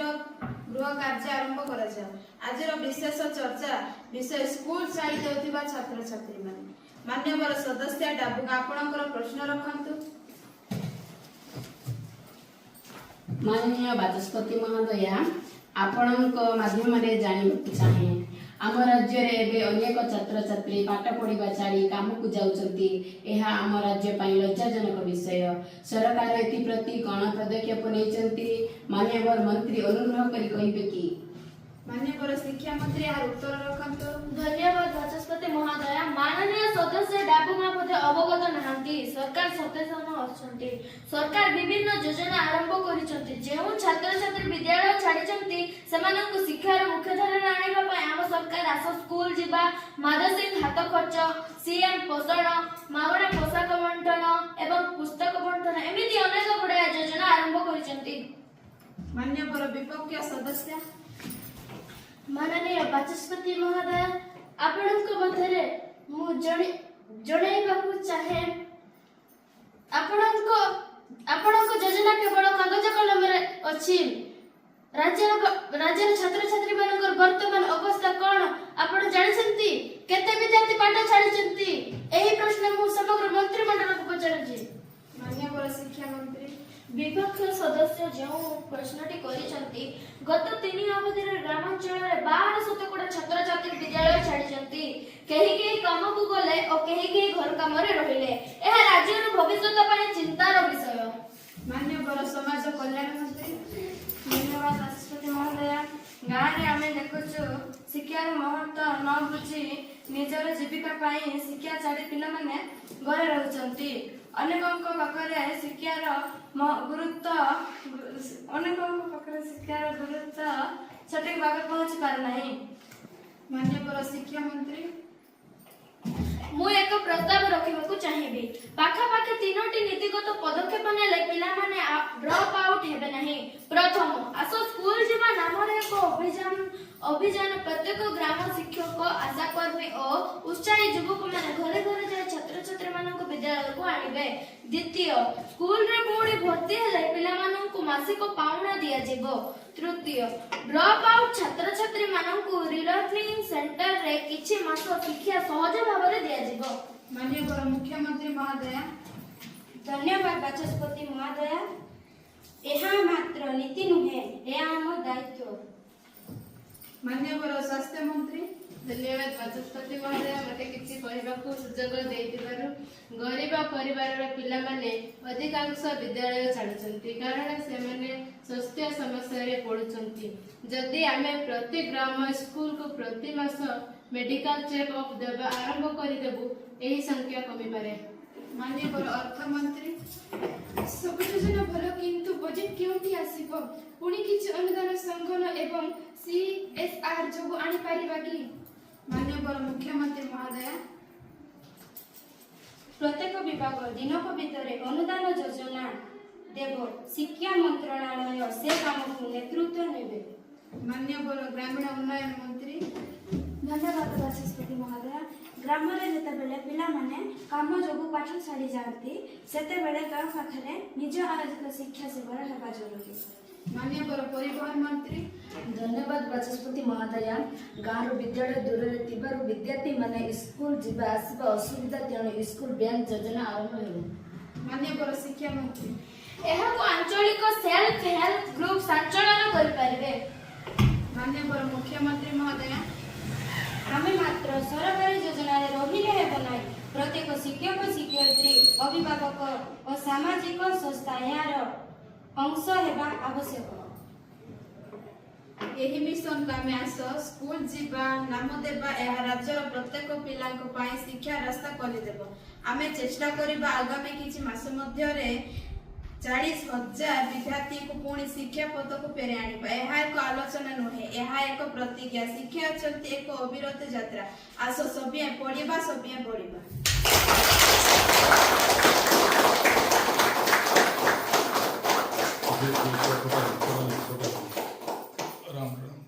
गृह कार्य आरंभ करा जाओ। आजिर विशेष चर्चा विषय स्कूल छाड़ी देउथिबा छात्र छात्री माने। मान्यवर सदस्य डाबुगा आपणकर प्रश्न रखंतु। माननीय बाचस्पति महोदया आपणक माध्यम रे जानिବାକୁ चाहे आम राज्य रे एबे अनेक छात्र छात्री पाठ पढ़िबा छाड़ी काम को जाउछंती। एहा आम राज्य पई लज्जाजनक विषय। सरकार एति प्रति कोन पदक्षेप नेचंती मान्यवर मंत्री अनुग्रह करी कहिबे की। मान्यवर शिक्षा मंत्री यार उत्तर रखंतु। धन्यवाद बाचस्पति महोदय। माननीय सदस्य डाबुगा मध्ये अवगत नहांती। सरकार सचेतन अछंती। सरकार विभिन्न योजना आरंभ करिसंती। जेउ छात्र छात्री विद्यालय छाडिसंती सेमानंकु शिक्षार मुख्यधारा आनिबा पय आम सरकार आस स्कूल जिबा मादसिन हाथ खर्च सीएम पोषण मागणा पोशाक बंटन एवं पुस्तक बंटन एमिति अनेक गुडा योजना आरंभ करिसंती। मान्यवर विपक्ष सदस्य माननीय बाचस्पति महोदय आपणक मध्यरे मु जणाइबाकु चाहे आपणक योजना केवल कागज कलम रे अछि। राज्यर छात्र छात्री मानकर वर्तमान अवस्था कोन आपण जानिसंती। केते विद्यार्थी पाठ छाडिसंती एही प्रश्न मु समग्र मंत्रिमंडल को पचारछि। मान्यवर शिक्षा मंत्री विपक्ष सदस्य जो प्रश्नटी करिसंती गत 3 अवधि रे ग्रामांचल रे 1200 छात्र छात्री विद्यालय छाडिसंती। केही काम को गले और केही घर काम रे रहिले। एहा राज्य रो भविष्य पय चिंतार विषय। मान्यवर समाज कल्याण मंत्री धन्यवाद राष्ट्रपति महोदय। गाँव रे आमे देखुछु शिक्षार महत्व न बुझी निजर जीविका पाई शिक्षा छाड़ी पिला माने घरे रहउचंती। अनेकक पाखरे शिक्षार गुरुत्व सठिक भाव पहुंच पार नहीं। मान्यवर शिक्षा मंत्री मु एक प्रस्ताव रखिबाकु चाहिबी। पाखा पाखे 3टी नीतिगत पदक्षेप नेले पिला माने ड्रॉप आउट हेबे नहीं। प्रथम आसो स्कूल जिबा नाम रे एक अभियान प्रत्येक ग्राम शिक्षक आशाकर्मी और उत्साही युवक माने घरे घरे जाय छात्र छात्री मानक विद्यालय को आनिबे। द्वितीय स्कूल रे पुणी भर्ती हेले पिला मानक मासिक पाउना दिया जेबो। तृतीय ड्रॉप आउट छात्र छात्री मानक रिलर्निंग सेंटर रे किछि मास शिक्षा सहज भाव रे दिया जेबो। माननीय मुख्यमंत्री महोदय धन्यवाद बाचस्पति महोदय। एहा मात्र नीति नुहे एहा हम दायित्व। माननीय स्वास्थ्य मंत्री धन्यवाद बाचस्पति महोदय मते किछि कहबाकू सुजोग देइतिबारु। गरीब परिवार पिला माने अधिकांश विद्यालय छाडुचंती कारण से माने स्वास्थ्य समस्या रे पडुचंती। जदि आमे प्रति ग्राम स्कूल को प्रति मास मेडिकल चेकअप देबा आरंभ करि देबु एही संख्या कमी पारे। माननीय अर्थ मंत्री सब योजना भल किंतु बजेट केउठी आसीबो पुणी किछि अनुदान संगठन एवं सीएसआर जगु आनी पारिबा की। माननीय मुख्यमंत्री महोदय प्रत्येक विभाग दिनक भितरे अनुदान योजना देव शिक्षा मंत्रालय से काम को नेतृत्व नेबे। माननीय ग्रामीण उन्नयन मंत्री धन्यवाद बाचस्पति महोदय। ग्राम रे जते बेले पिला माने काम जोगु पाठ छाड़ी जाती सेते बेले गांव पाखरे निज आयोजित शिक्षा सेवा हेबा जरूरी। माननीय परिवहन मंत्री धन्यवाद बाचस्पति महोदय। गाँव विद्यालय दूर रे तिबारु विद्यार्थी माने स्कूल जिबा आसीबा असुविधा तेणु स्कूल बैंक योजना आरंभ हेबो। माननीय शिक्षा मंत्री एहा को आंचलिक सेल्फ हेल्प ग्रुप संचालन करि परिबे। माननीय मुख्यमंत्री महोदय आमे मात्र सरकारी योजना रे रहिले हेबो नाही। प्रत्येक शिक्षक शिक्षयित्री अभिभावक और सामाजिक संस्था यार अंश हेबा आवश्यक। एही मिशन कामे आस स्कूल जीवा नाम देबा एहा राज्यर प्रत्येक पिलांक पाई शिक्षा रास्ता खोली देबो। आमे चेष्टा करिबा आगामी किछि मास मध्य रे 40,000 विद्यार्थी को पुणी शिक्षा पद को फेरे आनिबा। एहा एक आलोचना नुहे एहा एक प्रतिज्ञा। शिक्षा अछंती एक अविरत यात्रा। आस सबिए पढिबा सबिए पढिबा। राम राम।